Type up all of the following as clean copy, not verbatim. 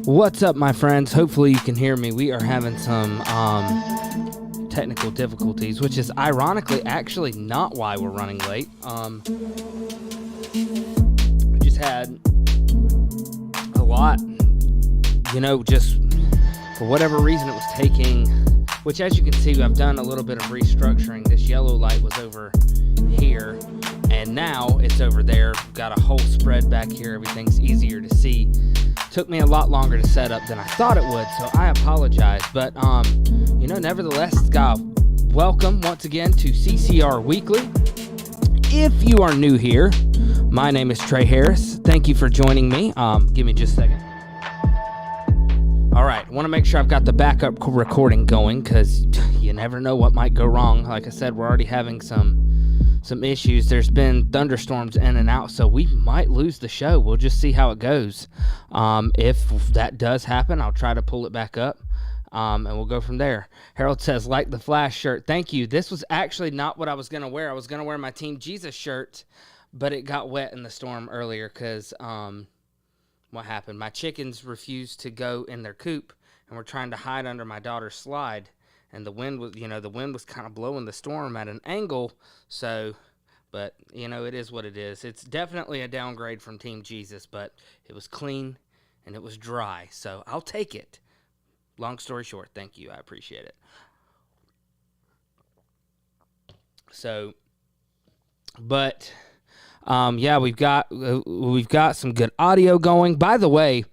What's up, my friends? Hopefully you can hear me. We are having some technical difficulties, which is ironically actually not why we're running late. We just had a lot, just for whatever reason it was taking, which as you can see, I've done a little bit of restructuring. This yellow light was over here, and now it's over there. Got a whole spread back here. Everything's easier to see. Took me a lot longer to set up than I thought it would, so I apologize. But, nevertheless, welcome once again to CCR Weekly. If you are new here, my name is Trey Harris. Thank you for joining me. Give me just a second. All right, I want to make sure I've got the backup recording going because you never know what might go wrong. Like I said, we're already having some issues. There's been thunderstorms in and out, so we might lose the show. We'll just see how it goes. If that does happen, I'll try to pull it back up, and we'll go from there. Harold says, like the Flash shirt. Thank you. This was actually not what I was going to wear. I was going to wear my Team Jesus shirt, but it got wet in the storm earlier because what happened? My chickens refused to go in their coop, and we're trying to hide under my daughter's slide. And the wind was kind of blowing the storm at an angle. So, but, it is what it is. It's definitely a downgrade from Team Jesus, but it was clean and it was dry. So I'll take it. Long story short, thank you. I appreciate it. So, but, we've got some good audio going. By the way,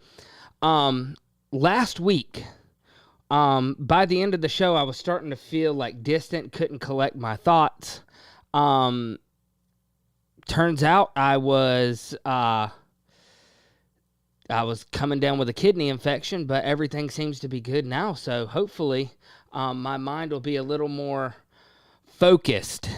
last week, by the end of the show, I was starting to feel like distant, couldn't collect my thoughts. Turns out I was coming down with a kidney infection, but everything seems to be good now. So hopefully, my mind will be a little more focused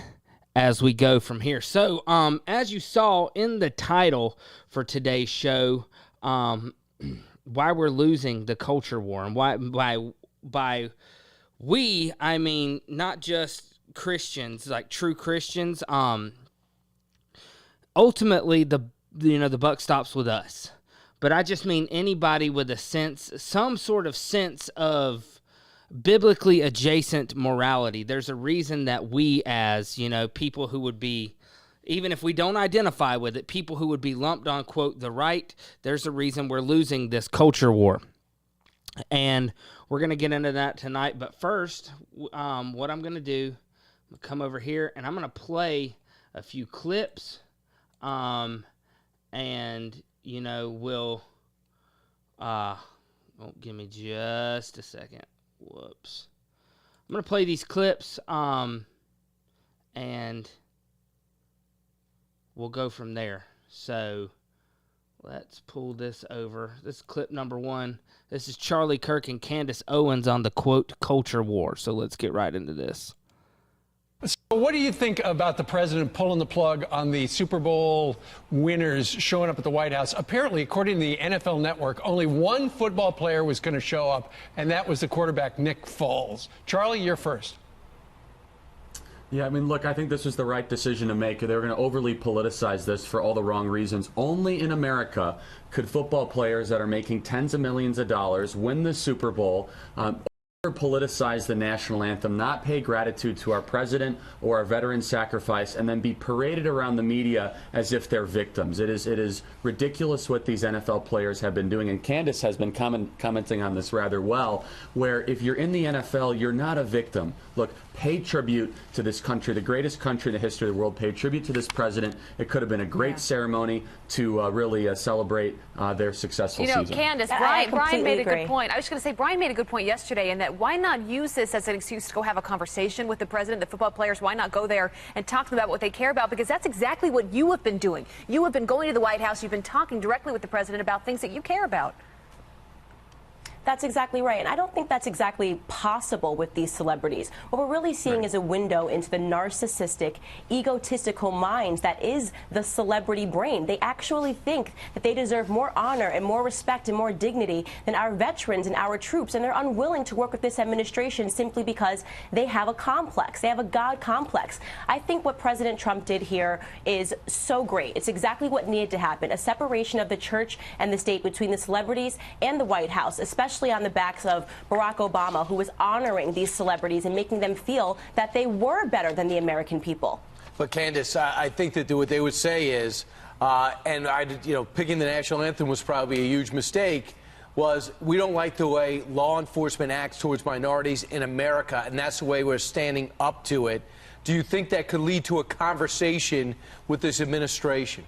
as we go from here. So, as you saw in the title for today's show, why we're losing the culture war, and by we, I mean not just Christians, like true Christians. Ultimately, the buck stops with us. But I just mean anybody with some sort of sense of biblically adjacent morality. There's a reason that we, as people who would be, even if we don't identify with it, people who would be lumped on, quote, the right, there's a reason we're losing this culture war. And we're going to get into that tonight. But first, what I'm going to do, I'm going to come over here, and I'm going to play a few clips. We'll give me just a second. Whoops. I'm going to play these clips, and we'll go from there. So let's pull this over. This is clip number 1. This is Charlie Kirk and Candace Owens on the, quote, culture war. So let's get right into this. So what do you think about the president pulling the plug on the Super Bowl winners showing up at the White House? Apparently, according to the NFL Network, only one football player was going to show up, and that was the quarterback, Nick Foles. Charlie, you're first. Yeah, I mean, look, I think this was the right decision to make. They were going to overly politicize this for all the wrong reasons. Only in America could football players that are making tens of millions of dollars win the Super Bowl, politicize the national anthem, not pay gratitude to our president or our veteran sacrifice, and then be paraded around the media as if they're victims. It is ridiculous what these NFL players have been doing, and Candace has been commenting on this rather well, where if you're in the NFL, you're not a victim. Look, pay tribute to this country, the greatest country in the history of the world. Pay tribute to this president. It could have been a great ceremony to really celebrate their successful season. Candace, Brian made a good point. I was going to say, Brian made a good point yesterday in that why not use this as an excuse to go have a conversation with the president, the football players? Why not go there and talk to them about what they care about? Because that's exactly what you have been doing. You have been going to the White House. You've been talking directly with the president about things that you care about. That's exactly right. And I don't think that's exactly possible with these celebrities. What we're really seeing is a window into the narcissistic, egotistical minds that is the celebrity brain. They actually think that they deserve more honor and more respect and more dignity than our veterans and our troops. And they're unwilling to work with this administration simply because they have a complex. They have a God complex. I think what President Trump did here is so great. It's exactly what needed to happen. A separation of the church and the state between the celebrities and the White House, especially on the backs of Barack Obama, who was honoring these celebrities and making them feel that they were better than the American people. But Candace, I think that what they would say is, picking the national anthem was probably a huge mistake, was we don't like the way law enforcement acts towards minorities in America, and that's the way we're standing up to it. Do you think that could lead to a conversation with this administration?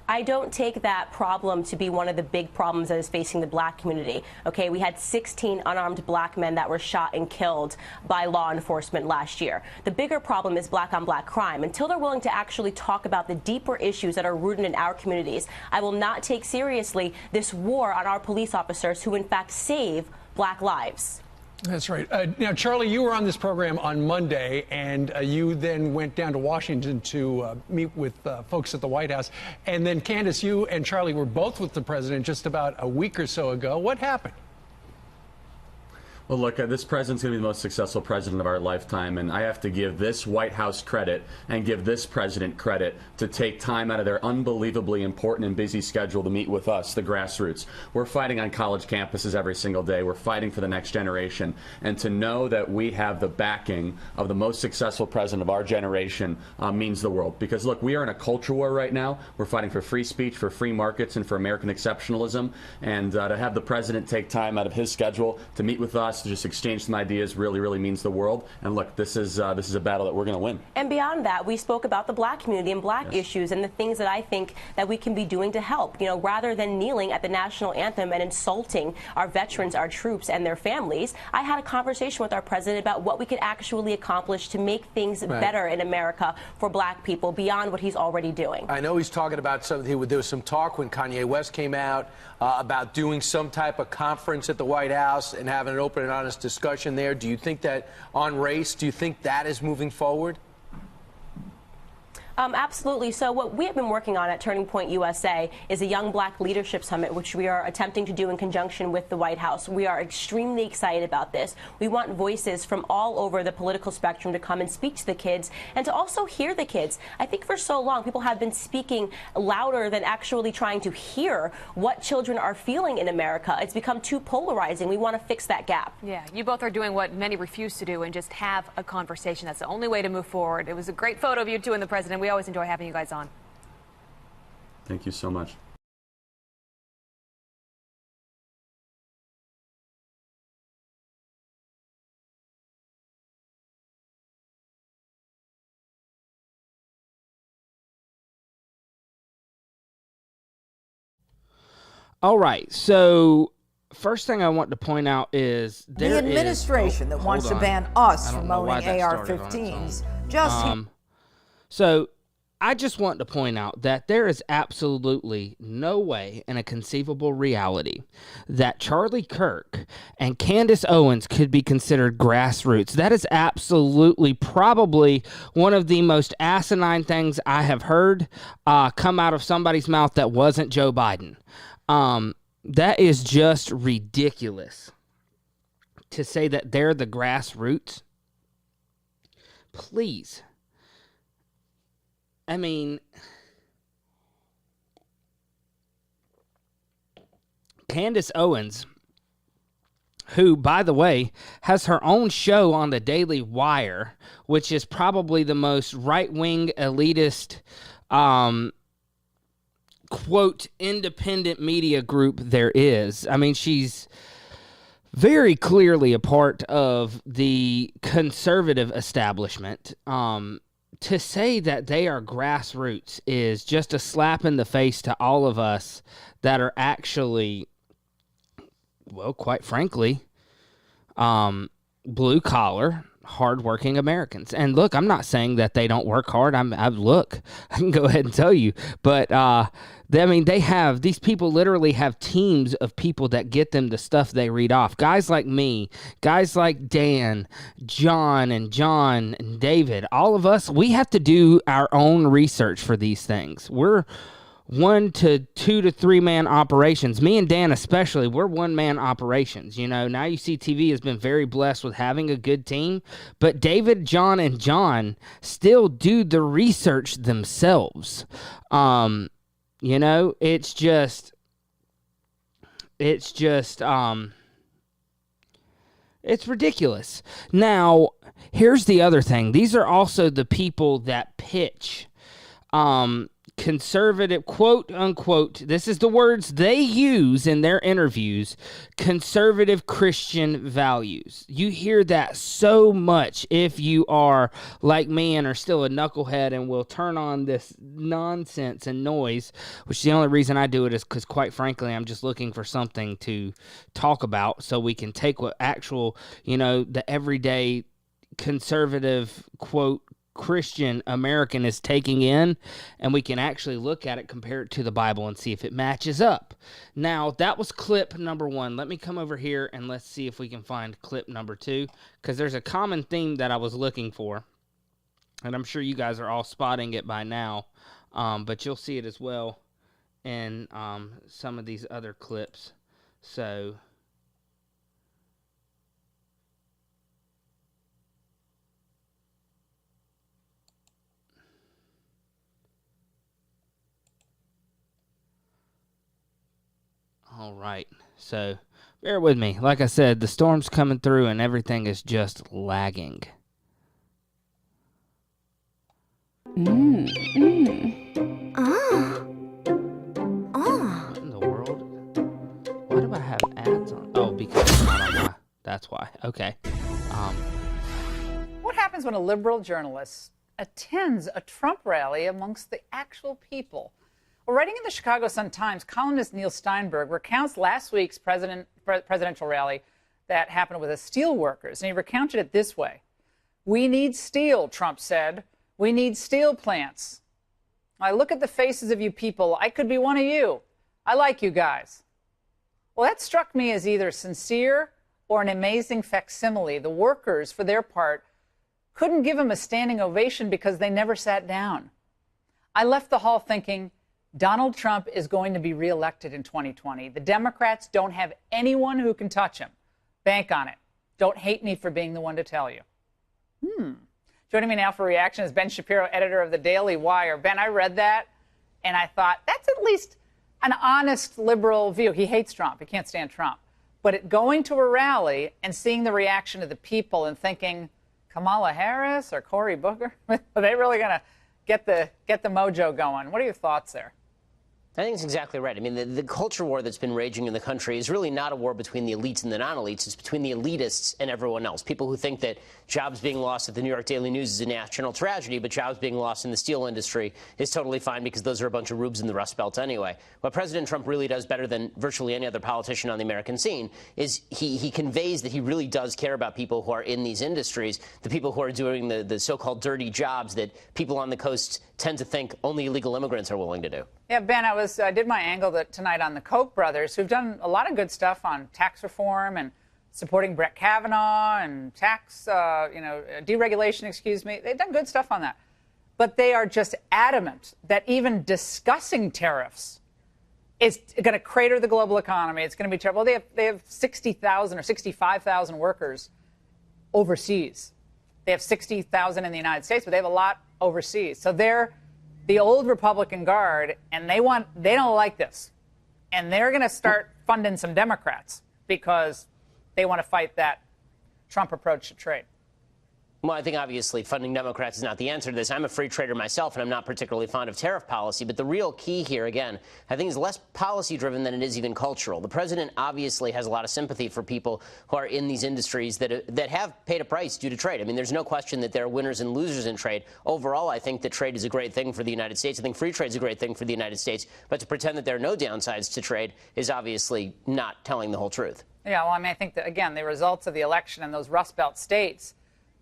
I don't take that problem to be one of the big problems that is facing the black community. Okay, we had 16 unarmed black men that were shot and killed by law enforcement last year. The bigger problem is black on black crime. Until they're willing to actually talk about the deeper issues that are rooted in our communities, I will not take seriously this war on our police officers who in fact save black lives. That's right. Now, Charlie, you were on this program on Monday, and you then went down to Washington to meet with folks at the White House. And then, Candace, you and Charlie were both with the president just about a week or so ago. What happened? Well, look, this president's going to be the most successful president of our lifetime, and I have to give this White House credit and give this president credit to take time out of their unbelievably important and busy schedule to meet with us, the grassroots. We're fighting on college campuses every single day. We're fighting for the next generation. And to know that we have the backing of the most successful president of our generation means the world. Because, look, we are in a culture war right now. We're fighting for free speech, for free markets, and for American exceptionalism. And to have the president take time out of his schedule to meet with us, to just exchange some ideas really, really means the world. And look, this is a battle that we're going to win. And beyond that, we spoke about the black community and black issues and the things that I think that we can be doing to help. You know, rather than kneeling at the national anthem and insulting our veterans, our troops, and their families, I had a conversation with our president about what we could actually accomplish to make things better in America for black people beyond what he's already doing. I know he's talking about something. There was some talk when Kanye West came out about doing some type of conference at the White House and having an open and honest discussion there. Do you think that on race, do you think that is moving forward? Absolutely. So what we have been working on at Turning Point USA is a Young Black Leadership Summit, which we are attempting to do in conjunction with the White House. We are extremely excited about this. We want voices from all over the political spectrum to come and speak to the kids and to also hear the kids. I think for so long people have been speaking louder than actually trying to hear what children are feeling in America. It's become too polarizing. We want to fix that gap. Yeah, you both are doing what many refuse to do and just have a conversation. That's the only way to move forward. It was a great photo of you two and the president. We always enjoy having you guys on. Thank you so much. All right, so first thing I want to point out is the administration that wants to ban us from owning AR-15s. So I just want to point out that there is absolutely no way in a conceivable reality that Charlie Kirk and Candace Owens could be considered grassroots. That is absolutely probably one of the most asinine things I have heard come out of somebody's mouth that wasn't Joe Biden. That is just ridiculous to say that they're the grassroots. Please. I mean, Candace Owens, who, by the way, has her own show on the Daily Wire, which is probably the most right-wing elitist, quote, independent media group there is. I mean, she's very clearly a part of the conservative establishment. To say that they are grassroots is just a slap in the face to all of us that are actually, well, quite frankly, blue collar, hardworking Americans. And look, I'm not saying that they don't work hard. Look, I can go ahead and tell you, but these people literally have teams of people that get them the stuff they read off. Guys like me, guys like Dan, John and David, all of us, we have to do our own research for these things. We're 1 to 2 to 3 man operations. Me and Dan especially, we're 1-man operations. Now you see TV has been very blessed with having a good team, but David, John, and John still do the research themselves. It's ridiculous. Now, here's the other thing. These are also the people that pitch conservative, quote unquote, this is the words they use in their interviews, conservative Christian values. You hear that so much if you are like me and are still a knucklehead and will turn on this nonsense and noise, which the only reason I do it is because, quite frankly, I'm just looking for something to talk about so we can take what actual, the everyday conservative, quote, Christian American is taking in, and we can actually look at it, compare it to the Bible, and see if it matches up. Now, that was clip number 1. Let me come over here and let's see if we can find clip number 2, because there's a common theme that I was looking for, and I'm sure you guys are all spotting it by now, but you'll see it as well in some of these other clips. So all right, so bear with me. Like I said, the storm's coming through and everything is just lagging. What in the world? Why do I have ads on? Oh, because it's not on my... That's why. Okay. What happens when a liberal journalist attends a Trump rally amongst the actual people? Well, writing in the Chicago Sun-Times, columnist Neil Steinberg recounts last week's presidential rally that happened with the steel workers, and he recounted it this way. "We need steel," Trump said. "We need steel plants. I look at the faces of you people. I could be one of you. I like you guys." Well, that struck me as either sincere or an amazing facsimile. The workers, for their part, couldn't give him a standing ovation because they never sat down. I left the hall thinking, Donald Trump is going to be reelected in 2020. The Democrats don't have anyone who can touch him. Bank on it. Don't hate me for being the one to tell you. Joining me now for reaction is Ben Shapiro, editor of the Daily Wire. Ben, I read that, and I thought, that's at least an honest liberal view. He hates Trump. He can't stand Trump. But going to a rally and seeing the reaction of the people and thinking, Kamala Harris or Cory Booker, are they really going to get the mojo going? What are your thoughts there? I think it's exactly right. I mean, the culture war that's been raging in the country is really not a war between the elites and the non-elites. It's between the elitists and everyone else. People who think that jobs being lost at the New York Daily News is a national tragedy, but jobs being lost in the steel industry is totally fine because those are a bunch of rubes in the Rust Belt anyway. What President Trump really does better than virtually any other politician on the American scene is he conveys that he really does care about people who are in these industries, the people who are doing the so-called dirty jobs that people on the coast tend to think only illegal immigrants are willing to do. Yeah, Ben, I did my angle tonight on the Koch brothers, who've done a lot of good stuff on tax reform and supporting Brett Kavanaugh and tax, deregulation, excuse me. They've done good stuff on that. But they are just adamant that even discussing tariffs is going to crater the global economy. It's going to be terrible. They have 60,000 or 65,000 workers overseas. They have 60,000 in the United States, but they have a lot overseas. So they're the old Republican guard, and they don't like this. And they're going to start funding some Democrats because they want to fight that Trump approach to trade. Well, I think obviously funding Democrats is not the answer to this. I'm a free trader myself, and I'm not particularly fond of tariff policy. But the real key here, again, I think is less policy-driven than it is even cultural. The president obviously has a lot of sympathy for people who are in these industries that have paid a price due to trade. I mean, there's no question that there are winners and losers in trade. Overall, I think that trade is a great thing for the United States. I think free trade is a great thing for the United States. But to pretend that there are no downsides to trade is obviously not telling the whole truth. Yeah, well, I mean, I think that, again, the results of the election in those Rust Belt states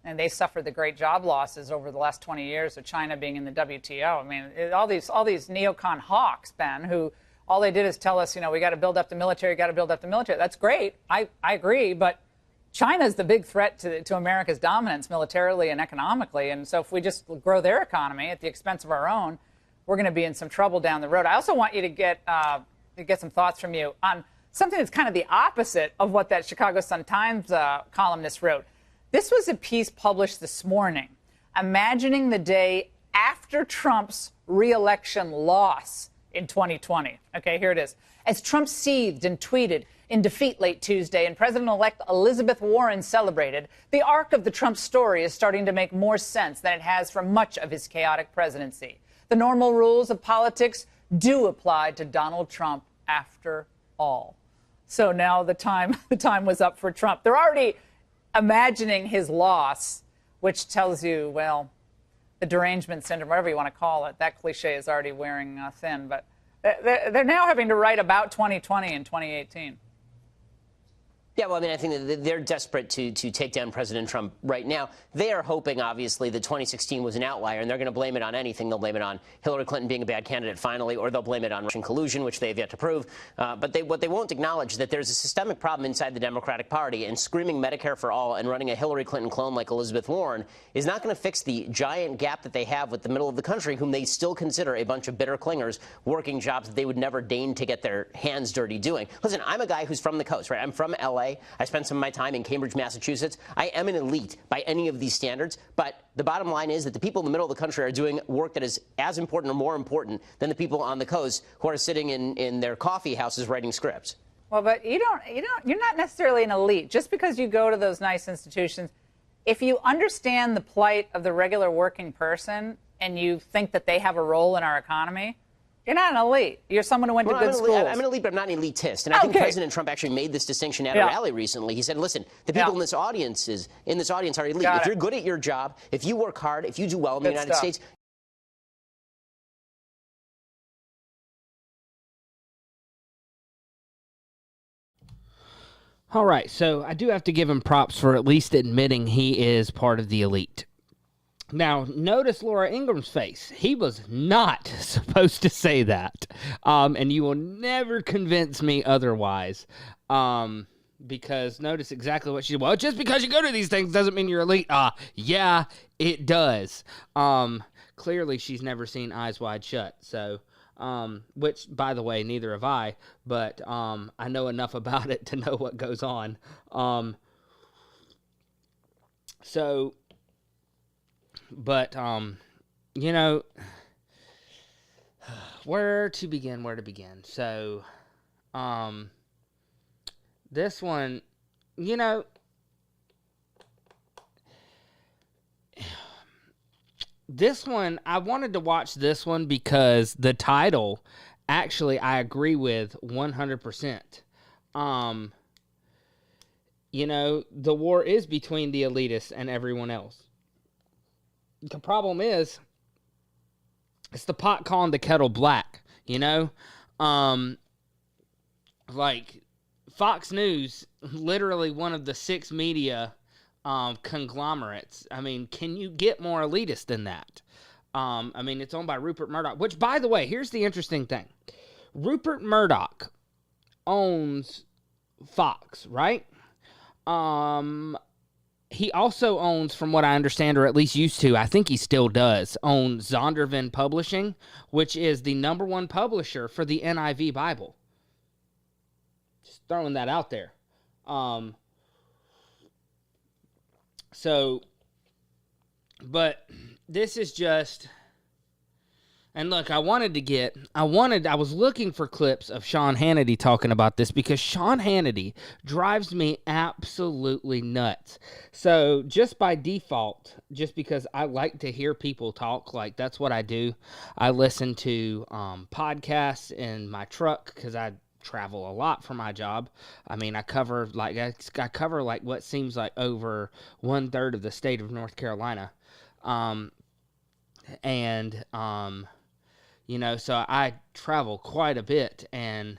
and they suffered the great job losses over the last 20 years of China being in the WTO. I mean, all these neocon hawks, Ben, who all they did is tell us, we got to build up the military, That's great. I agree, but China's the big threat to America's dominance militarily and economically. And so if we just grow their economy at the expense of our own, we're going to be in some trouble down the road. I also want you to get some thoughts from you on something that's kind of the opposite of what that Chicago Sun-Times columnist wrote. This was a piece published this morning, imagining the day after Trump's re-election loss in 2020. Okay, here it is. As Trump seethed and tweeted in defeat late Tuesday and President-elect Elizabeth Warren celebrated, the arc of the Trump story is starting to make more sense than it has for much of his chaotic presidency. The normal rules of politics do apply to Donald Trump after all. So now the time was up for Trump. They're already imagining his loss, which tells you, well, the derangement syndrome, whatever you want to call it, that cliche is already wearing thin. But they're now having to write about 2020 and 2018. Yeah, well, I mean, I think that they're desperate to take down President Trump right now. They are hoping, obviously, that 2016 was an outlier, and they're going to blame it on anything. They'll blame it on Hillary Clinton being a bad candidate finally, or they'll blame it on Russian collusion, which they have yet to prove. But what they won't acknowledge is that there's a systemic problem inside the Democratic Party, and screaming Medicare for all and running a Hillary Clinton clone like Elizabeth Warren is not going to fix the giant gap that they have with the middle of the country, whom they still consider a bunch of bitter clingers working jobs that they would never deign to get their hands dirty doing. Listen, I'm a guy who's from the coast, right? I'm from L.A. I spent some of my time in Cambridge, Massachusetts. I am an elite by any of these standards, but the bottom line is that the people in the middle of the country are doing work that is as important or more important than the people on the coast who are sitting in their coffee houses writing scripts. Well, but you're not necessarily an elite. Just because you go to those nice institutions, if you understand the plight of the regular working person and you think that they have a role in our economy, you're not an elite. You're someone who went to good schools. I'm an elite, but I'm not an elitist. And I think President Trump actually made this distinction at a rally recently. He said, listen, the people in this audience are elite. If you're good at your job, if you work hard, if you do well in the United States. All right, so I do have to give him props for at least admitting he is part of the elite. Now, notice Laura Ingram's face. He was not supposed to say that. And you will never convince me otherwise. Because notice exactly what she said. Well, just because you go to these things doesn't mean you're elite. Yeah, it does. Clearly, she's never seen Eyes Wide Shut. So, which, by the way, neither have I. But I know enough about it to know what goes on. But, where to begin? So, this one, I wanted to watch this one because the title, actually, I agree with 100%. The war is between the elitists and everyone else. The problem is, it's the pot calling the kettle black, Like, Fox News, literally one of the 6 media conglomerates. I mean, can you get more elitist than that? It's owned by Rupert Murdoch, which, by the way, here's the interesting thing. Rupert Murdoch owns Fox, right? He also owns, from what I understand, or at least used to, I think he still does, own Zondervan Publishing, which is the #1 publisher for the NIV Bible. Just throwing that out there. But this is just... And look, I was looking for clips of Sean Hannity talking about this because Sean Hannity drives me absolutely nuts. So just by default, just because I like to hear people talk, like that's what I do. I listen to podcasts in my truck because I travel a lot for my job. I cover like what seems like over 1/3 of the state of North Carolina. So I travel quite a bit, and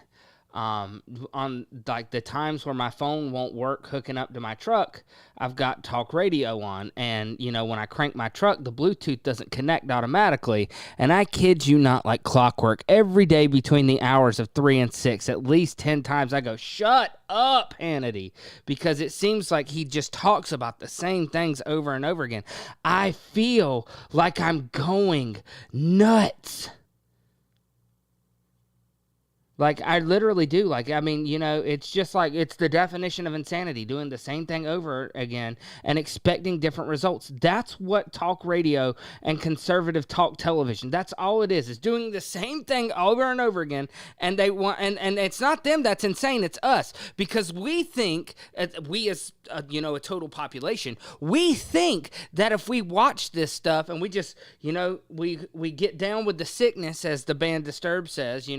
On like the times where my phone won't work hooking up to my truck, I've got talk radio on, and when I crank my truck, the Bluetooth doesn't connect automatically. And I kid you not, like clockwork, every day between the hours of 3 and 6, at least 10 times I go, "Shut up, Hannity," because it seems like he just talks about the same things over and over again. I feel like I'm going nuts. Like, I literally do. Like, I mean, it's just like, it's the definition of insanity, doing the same thing over again and expecting different results. That's what talk radio and conservative talk television, that's all it is doing the same thing over and over again. And they want, and it's not them that's insane, it's us. Because we think, we as, a total population, we think that if we watch this stuff and we just, we get down with the sickness, as the band Disturbed says,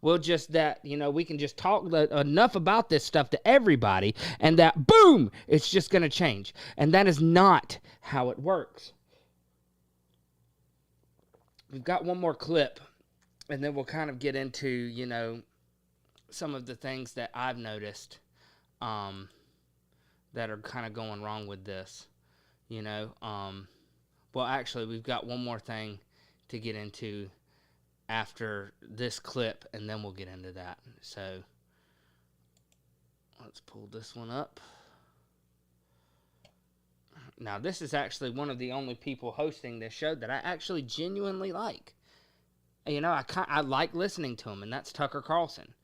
we'll just, we can just talk enough about this stuff to everybody, and that boom, it's just going to change. And that is not how it works. We've got one more clip, and then we'll kind of get into some of the things that I've noticed that are kind of going wrong with this. Well, actually, we've got one more thing to get into after this clip, and then we'll get into that. So let's pull this one up. Now, this is actually one of the only people hosting this show that I actually genuinely like. I like listening to him, and that's Tucker Carlson.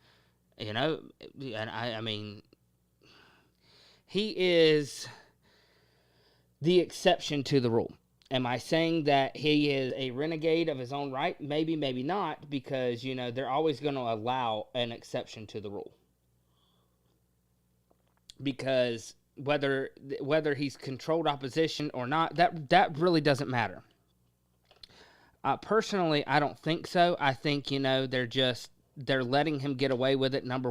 And I mean, he is the exception to the rule. Am I saying that he is a renegade of his own right? Maybe, maybe not, because, they're always going to allow an exception to the rule. Because whether he's controlled opposition or not, that really doesn't matter. Personally, I don't think so. I think, they're letting him get away with it, number